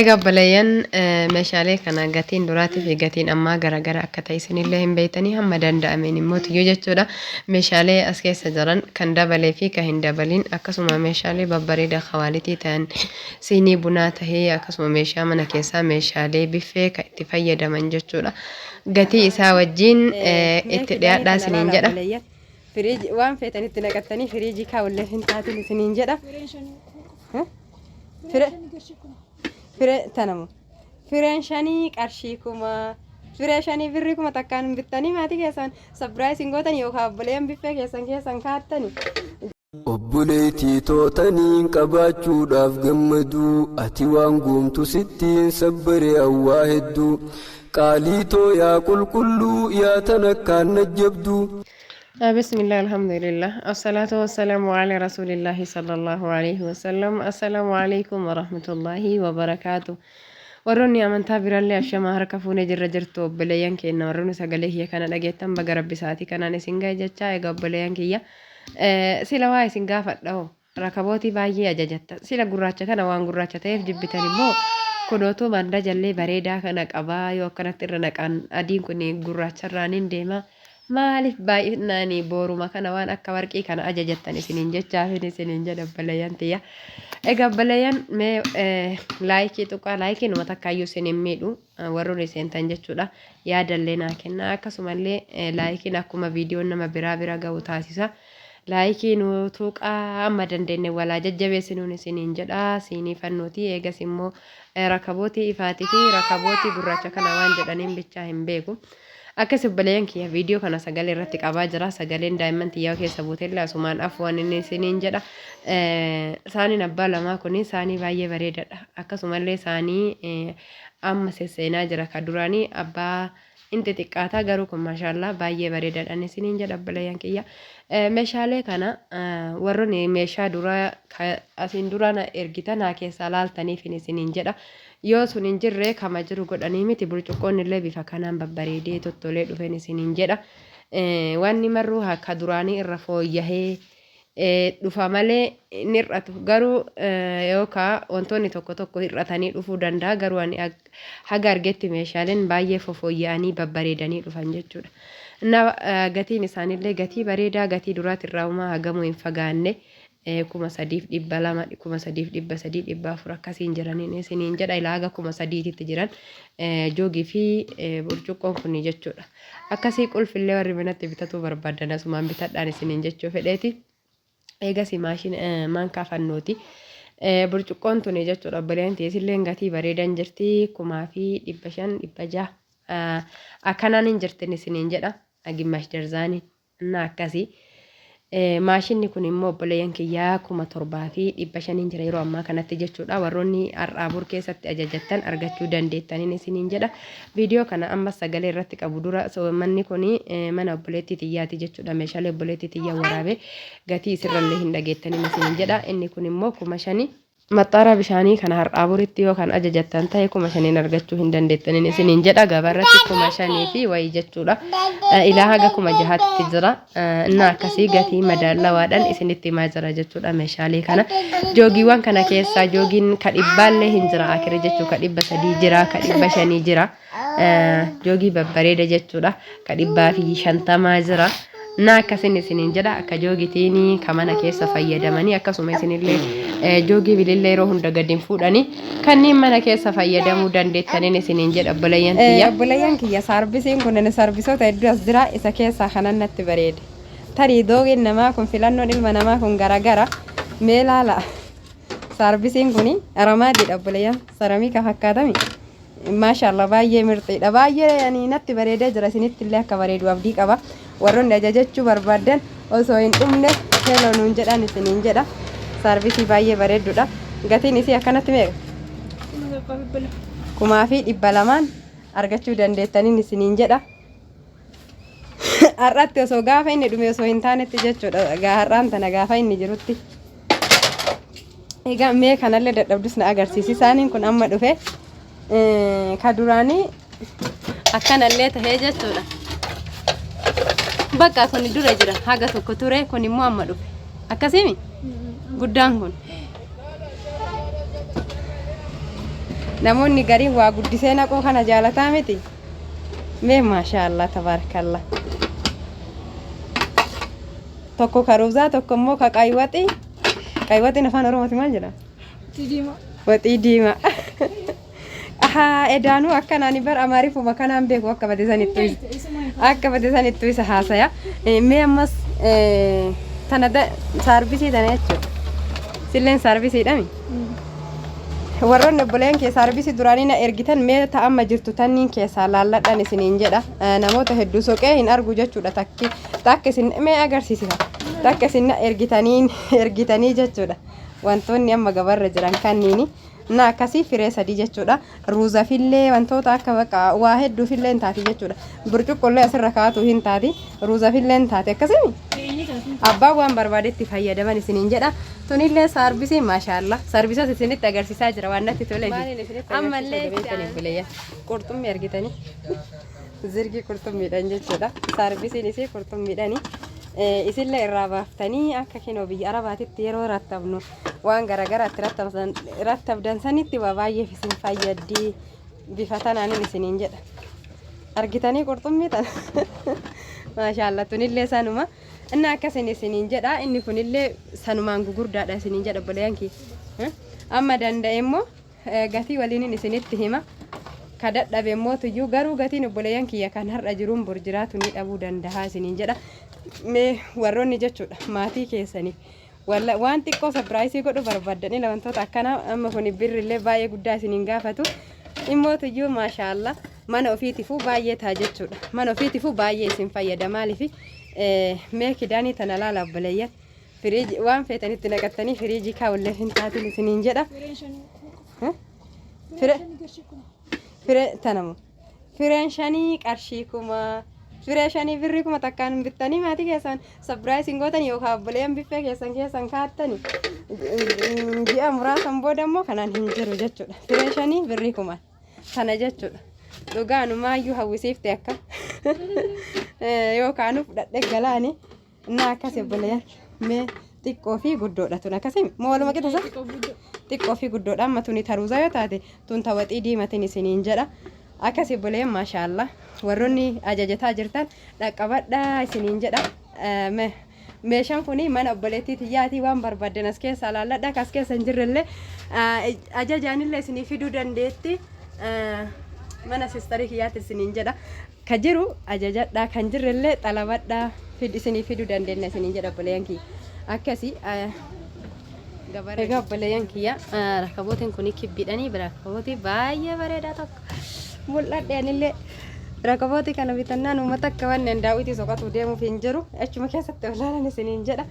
Egaa balayan meeshaalee kana gatiin duraatii fi gatiin ammaa garaagara akka ta'e isinillee hin beektanii hamma danda'ameen immoo tiyyoo jechuudha. Meeshaalee as keessa jiran kan dabalee fi kan hin dabaliin akkasuma meeshaalee babbareedaa kwaalitii ta'an siinii bunaa tahee akkasuma meeshaa mana keessaa meeshaalee biffee kan itti fayyadaman jechuudha. Gatii isaa wajjin itti dhiyaadhaa isiniin jedha. Firiiji waan feetanitti naqattanii firiijii kaawullee hin taatin isiniin jedha. Fire tanamu fireen shanii qarshii kuma firee shanii birrii kuma takkaan bittanii maatii keessan sabiraayisiin gootan yookaan obboleen biffee keessan kaattani. Obboleetii tootaniin qabaachuudhaaf gammaduu ati waan guumtu sittiin sabbaree awwaa hedduu qaalii tooyaa qulqulluu yaatan akkaan najjabduu. بسم الله الحمد لله الصلاة والسلام على رسول الله صلى الله عليه وسلم. السلام عليكم ورحمة الله وبركاته. وروني أمن تابر اللي أشما هركفون جر جرتو بليان كينا وروني سقليه كان لقيتم بقرب بساتي كان نسنجا جتشا يقب بليان كيا سلا واي سنجا فتله ركبوتي باجي أججت سلا قراتش كان وان قراتش تيف جبتني بو كنوتو من رجل بريدا كانك أبا يو كانت ترنك أن أدين كني قراتش رانين ديما maaliif baay'inaan booruma kana waan akka warqii kana ajajattan isiniin jechaa fi isiniin jedha balayan tiyya. Egaa balayan mee laayikii tuqaa laayikii numa takkaayyuu isiniin miidhu warroon seentan jechuudha. Yaadallee naa kenna akkasumallee laayikiin akkuma viidiyoon nama biraa ga'u taasisa. Laayikii nu tuqaa amma dandeenye walaa jajjabeessinuun isiniin jedha. Siinii fannooti eegas immoo rakabootii ifaatii fi rakabootii gurraacha kana waan jedhaniin bichaa hin beeku. Akkas balayan kiyya viidiyoo kana sagalee irratti qabaa jira. Sagaleen daa'imman tiyyaa keessa buutella asumaan afwaan inni isiniin jedha. Saaniin abbaa lamaa kuni saanii baay'ee bareedadha. Akkasumallee saanii amma sesseenaa jira ka duraanii abbaa inti xiqqaataa garuu kun maashaallah baay'ee bareedadha isiniin jedha balayan kiyya. Meeshaalee kana warroonni meeshaa duraa asiin duraan ergitan haa keessaa laaltaniif isiniin jedha. Yoo sun hin jirre kama jiru godhanii miti burcuqqoon illee bifa kanaan babbareedee tottolee dhufeen isiniin jedha. Wanni marruu akka duraanii irra fooyyahee dhufa malee inni hir'atu garuu yookaan wantoonni tokko hir'atanii dhufuu danda'a garuu ani haga argetti meeshaaleen baay'ee fooyya'anii babbareedanii dhufan jechuudha. Gatiin isaaniillee gatii bareedaa gatii duraati irraa uumaa hagamuu hin fagaanne. Kuma sadiif dhibba lama kuma sadiif dhibba sadii dhibba afur akkasiin jiraniin isiniin jedha ilaaga kuma sadiititti jiran joogii fi burcuqqoon kun jechuudha. Akkasii qulfillee warri manatti bitatu barbaadan asumaan bitadhaan isiniin jechuu fedheeti. Eegas maankaa fannooti. Burcuqqoon tuni jechuudha obboleen teessillee gatii bareedan jirti 1500 1600 akkanaan hin jirtin isiniin jedha. Agimmash darzaanii inna akkasii. Maashinni kun immoo obboleeyyan kiyyaa 1700 jira yeroo ammaa kanatti jechuudha. Warroonni har'aabur keessatti ajajattan argachuu dandeettaniin isiniin jedha. Viidiyoo kana amma sagalee irratti qabu dura manni kun mana obboleettii tiyyaati jechuudha. Meeshaalee obboleettii tiyyaa waraabee gatii isirrallee hin dhageettaniin isiniin jedha. Inni kun immoo 5,000 maxxara bishaanii kana har'aaburitti yookaan ajajattan ta'e 5,000 argachuu hin dandeettaniin isiniin jedha. Gabaarratti 5,000 fi wayii jechuudha. Ilaa haga 6,000tti jira. Inna akkasii gatii madaalawaadhaan isinitti himaa jira jechuudha meeshaalee kana. Joogiiwwan kana keessaa joogiin ka dhibbaallee hin jira akira jechuu ka 300 jira ka 500 jira. Joogii babbareeda jechuudha ka 150 jira. Na akkasin isiniin jedha akka joogitiin ka mana keessa fayyadamanii akkasuma isinillee joogii bilillee yeroo hunda gadi fuudhanii kanneen mana keessa fayyadamuu dandeettaniin isiniin jedha obboleeyyan kiyya. Obboleeyyan kiyya saarbisiin kun sarbisoota hedduu as jira isa keessaa kanan natti bareede. Tarii doogiin namaa kun filannoon ilma namaa kun garagara mee laala. Saarbisiin kun aramaadidha obboleeyyan saramiika fakkaatami. Maashaallah baay'ee mirxiidha baay'ee natti bareedee jira isinitti illee akka bareedu abdii qaba. Warroonni ajajachuu barbaadan osoo hin dhumne heloo nuun jedhan isiniin jedha. Saarbisii baay'ee bareedduudha. Gatiin isii akkanatti meeqa? 1,200 argachuu dandeettaniin isiniin jedha. Har'atti osoo gaafa inni dhume osoo hin taanetti jechuudha. Har'aan tana gaafa inni jirutti. Egaa mee kanallee dadhabdus na agarsiisi. Isaaniin kun amma dhufe ka duraanii akkanallee tahee jechuudha. Bakka kun dura jira haga tokko ture kun immoo amma dhufe akkasimi guddaan kun namoonni gariin waa guddisee naquu kana jaalataa miti mee maashaallah tabarakallah tokko karuuzaa tokko immoo ka qaywaxii afaan oromooti maal jedhama waxii diimaa edaanuu akkanaan bar amaariifuma kanaan beeku akka badesanittu isa haasaya mee ammas tana saarbisii tana jechuudha silleen saarbisiidhami warroonni obboleen kee saarbisii duraanii na ergitan mee ta'amma jirtu tanniin keessaa laalladhan isiniin jedha namoota hedduu soqee hin argu jechuudha takka isin mee agarsiisita takka isin ergitanii jechuudha wantoonni amma gabarra jiran kanniini na akkasii firee sadii jechuudha ruuza fillee wantoota akka baqa waa hedduu fillee taati jechuudha burcuqqollee asirra kaatu hin taati ruuza fillee taati akkasimi abbaa waan barbaadetti fayyadaman isiniin jedha tunillee saarbisii maashaallah saarbisa isinitti agarsiisaa jira waan natti tole ammallee qurxummii argitanii zirgi qurxummiidhaan jechuudha saarbisiin isii qurxummiidhani isillee irraa baaftanii akka kinoo biyya arabaatitti yeroo rattabnu waan garagaraatti rattabdan sanitti waa baay'ee isin fayyaddi bifa tanaanin isiniin jedha argitanii qurxummii tan maashaallah tunillee sanuma inni akkasin isiniin jedha inni kunillee sanumaan gugurdaadha isiniin jedha boleyanki amma danda'e immoo gatii waliin isinitti hima kadadhabe immoo tuyyuu garuu gatiin obboleeyyan kiyya kan har'a jiruun bor jiraatu ni dhabuu danda'a isiniin jedha mee warroonni jechuudha maatii keessanii waan xiqqoo sabiraayisii godhu barbaadanii wantoota akkana amma kun birrillee baay'ee guddaa isiniin gaafatu immoo tuyyuu maashaallah mana ofiitiifuu baay'ee taa jechuudha mana ofiitiifuu baay'ee isin fayyada maaliif mee kidaanii tana laala obboleeyyan firiiji waan feetanitti naqattanii firiijii kaawullee hin taatin isiniin jedha fire tanamu fireen shanii qarshii kuma firee shanii birrii kuma takkaan bittanii maatii keessan sabiraayisiin gootan yookaan obboleeyyan biffee keessan kaattani ji'a muraasan booda immoo kanaan hin jiru jechuudha firee shanii birrii kuma kana jechuudha dhugaanummaayyuu hawwisiifte akka yookaan fudhadhe galaani na akkas obboleeyyan mee xiqqoo fi guddoodha tun akkasii mooluma qixasa xiqqoo fi guddoodha amma tuni taruuza yoo taate tun tawaxii diimatiin isiniin jedha akkasii obboleeyyan maashaallah warroonni ajajataa jirtan dhaqqabadhaa isiniin jedha meeshaan kuni mana obboleettii tiyyaatii waan barbaaddan as keessa laalladha kas keessa hin jirrellee ajajaanillee isinii fiduu dandeetti mana sistarii kiyyaatti isiniin jedha ka jiru ajajadhaa kan jirrellee xalabadhaa isinii fiduu dandeenya isiniin jedha obboleeyyan kiyya akkasii egaa obboleeyyan kiyya rakabootiin kuni kibbiidhanii rakabootii baay'ee bareedaa tokko mul'adheenillee rakabooti kana bitannaan uummata akka waan daawwitii soqatu deemuuf hin jiru achuma keessatti olaalan isiniin jedha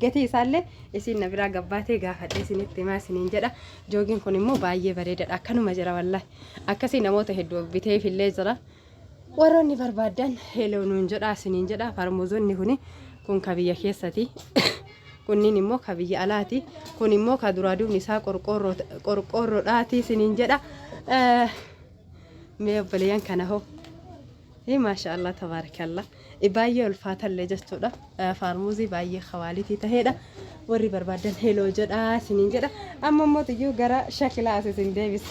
gatii isaallee isin na biraa gabbaatee gaafadhe isinitti himaa isiniin jedha joogiin kun immoo baay'ee bareedaadha akkanuma jira wallahi akkasii namoota hedduu biteefillee jira warroonni barbaadan heeloonuun jedha isiniin jedha farmuuzonni kun ka biyya keessati kunniin immoo ka biyya alaati kun immoo ka duraa duubni isaa qorqoorroodhaati isiniin jedha mee obboleeyyan kana hoo maashaallah tabarakallah baay'ee ulfaatallee jechuudha farmuuzii baay'ee kawaalitii taheedha warri barbaadan heeloo jedha isiniin jedha amma immoo tuyyuu gara shakilaa isin deebis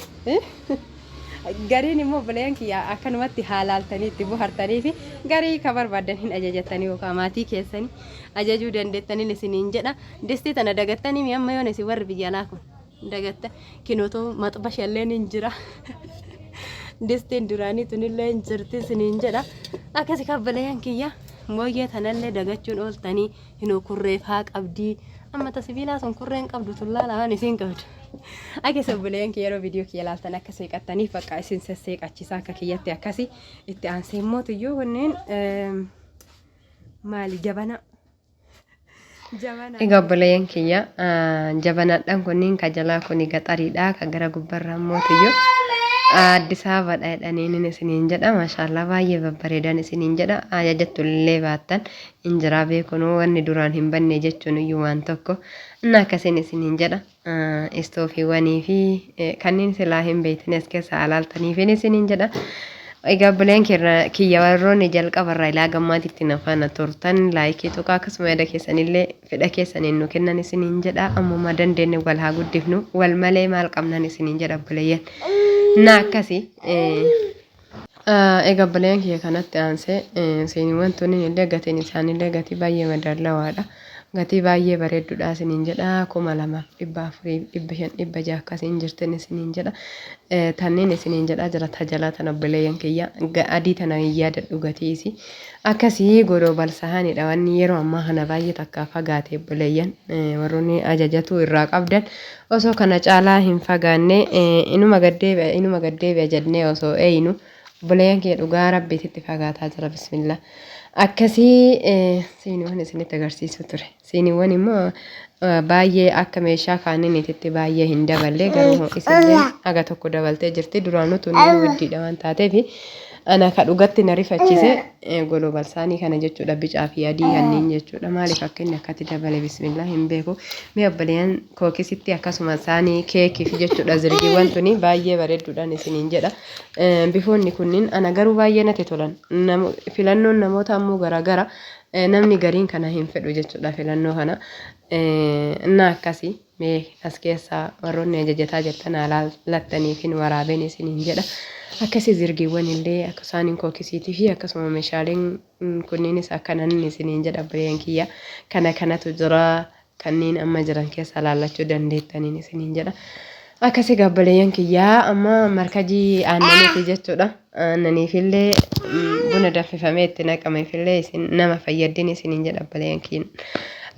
gariin immoo obboleeyyan kiyya akkanumatti haalaaltanii itti buhartanii fi garii ka barbaadan hin ajajatanii yookaan maatii keessanii ajajuu dandeettaniin isiniin jedha distii tana dagattanii mi amma yoon isin warri biyya alaa kun dagatta kinootoo maxbashalleen hin jira distiin duraanii tunillee hin jirti isiniin jedha akkasii ka obboleeyyan kiyya mooyyee tanallee dagachuun ooltanii hinoo kurreef haa qabdii amma tasibiilaa sun kurreen qabdu tullaala waan isiin qabdu akkasii obboleeyyan kiyya yeroo viidiyoo kiyya laaltan akka seeqattaniif bakka isin sesseeqachiisaa akka kiyyatti akkasii itti aansee immoo tuyyuu kunneen maali jabana egaa obboleeyyan kiyya jabanaadhaan kunniin ka jalaa kuni gaxariidha ka gara gubbarraa immoo tuyyuu Addis Ababaadha jedhaniin isiniin jedha maashaallah baay'ee babbareedan isiniin jedha ajajatullee baattan injiraa beekunuu wanni duraan hin banne jechuun iyyuu waan tokko inni akkasiin isiniin jedha istoofiiwwanii fi kanneen silaa hin beekne as keessa alaaltaniif isiniin jedha Egaa buleen kiyya warroonni jalqabarraa ilaa gammaatitti nafaana turtan laayikii tuqaa akkasuma yaada keessanillee fedha keessaniin nu kennan isiniin jedha ammuma dandeenye wal haa guddifnu wal malee maal qabnan isiniin jedha buleeyyan na akkasi egaa buleen kiyya kanatti aansee seeniiwwan tunniin illee gatiin isaanillee gatii baay'ee madaalawaadha. Gatii baay'ee bareedduudha isiniin jedha 2400 akkasiin jirtan isiniin jedha tanneen isiniin jedha jira tajaajila tana buleeyyan kiyya adii tana yaadadhu gatiisi akkasii godoo balsahanidha wanni yeroo ammaa kana baay'ee takka fagaatee buleeyyan warroonni ajajatu irraa qabdan osoo kana caalaa hin fagaanne inuma gaddeebi'a jennee osoo eeynu buleeyyan kiyya dhugaa rabbiitti fagaataa jira bismillah. Akkasii siiniiwwan isinitti agarsiisu ture. Siiniiwwan immoo baay'ee akka meeshaa kaaniniititti baay'ee hin daballe garuu isinlee haga tokko dabaltee jirti. Duraanuu tunniin widdiidha waan taateef ana ka dhugatti na rifachiise goloo balsaanii kana jechuudha bicaa fi adii kanneen jechuudha. Maaliif akka inni akkatti dabale bismillah hin beeku. Mee obboleeyyan kookisitti akkasuma isaanii keekiif jechuudha zirgiiwwan tuni baay'ee bareedduudhaan isiniin jedha. Bifoonni kunniin ana garuu baay'ee natti tolan. Filannoon namoota ammoo garaagara namni gariin kana hin fedhu jechuudha filannoo kana. Inni akkasii mee as keessaa warroonni ajajataa jirtan lattaniif hin waraabeen isiniin jedha. Akkasii zirgiiwwan illee akka isaaniin kookisiitii fi akkasuma meeshaaleen kunniinis akkanan isiniin jedha buleeyyan kiyya kana kanatu jira kanneen amma jiran keessa laallachuu dandeettaniin isiniin jedha. Akkasii buleeyyan kiyyaa amma markajii aannaniiti jechuudha. Aannaniifillee buna danfifamee itti naqameefillee isin nama fayyadin isiniin jedha buleeyyan kiyya.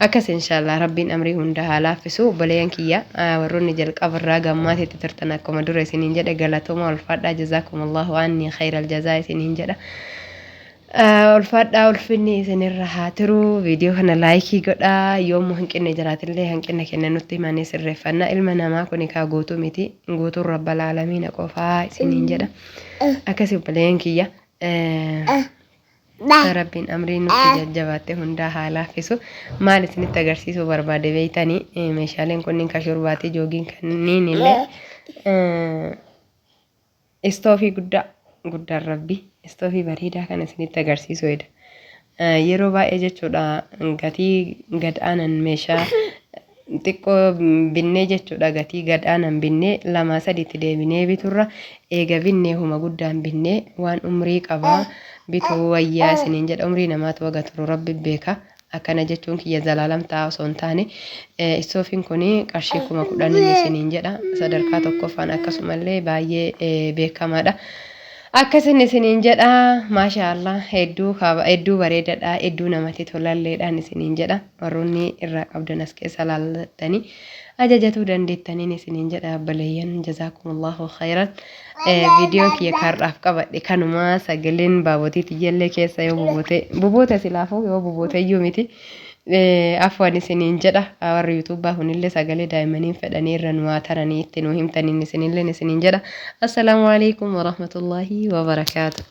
Akkas inshallah rabbiin amrii hunda haa laaffisu buleeyyan kiyya warroonni jalqabarraa gammaatitti turtan akkuma dura isiniin jedha galatooma ulfaadhaa jazaakumullahu anni khayral jazaa isiniin jedha. Ulfaadhaa ulfinni isinirra haa turu viidiyoo kana laayikii godhaa yoommoo hanqinni jiraatillee hanqina kenna nutti himanii sirreeffannaa ilma namaa kuni kaa guutuu miti guutuun rabba laalamiina qofaa isiniin jedha. Akkasii buleeyyan kiyya. Rabbiin amrii nutti jajjabaatte hundaa haa laaffisu maal isinitti agarsiisuu barbaade beeytanii meeshaaleen kunniin ka shorbaatii joogiin kanneen illee istoofii guddaan rabbi istoofii bareedaa kan isinitti agarsiisu edha. Yeroo baay'ee jechuudha gatii gad-aanan meeshaa xiqqoo binnee jechuudha gatii gad-aanan binnee 2-3 deebinee biturra eega binnee huma guddaan binnee waan umrii qabaa bituu wayyaa isiniin jedha umrii namaatu waga turu rabbi beeka akkana jechuun kiyya zalaalam ta'a osoo hin taane istoofiin kun qarshii 10,000 isiniin jedha sadarkaa tokkoffaan akkasumallee baay'ee beekamaadha. Akkasin isiniin jedha maashaallah hedduu bareedaadha hedduu namatti tolalleedhaan isiniin jedha warroonni irraa qabdan as keessa laallattanii ajajatuu dandeettaniin isiniin jedha buleeyyan jazaakumullahu khayran. Viidiyoon kiyya kaardhaaf qabadhe kanuma sagaleen baabotiiti jallee keessa yoo buboota silaafuu yoo buboota iyyuu miti afwan isiniin jedha warri yuutuubaa kunillee sagalee daa'immaniin fedhanii irra nu waataranii itti nu himtaniin isinillee isiniin jedha. Assalaamu alaikum warahmatullaahi wabarakaatu.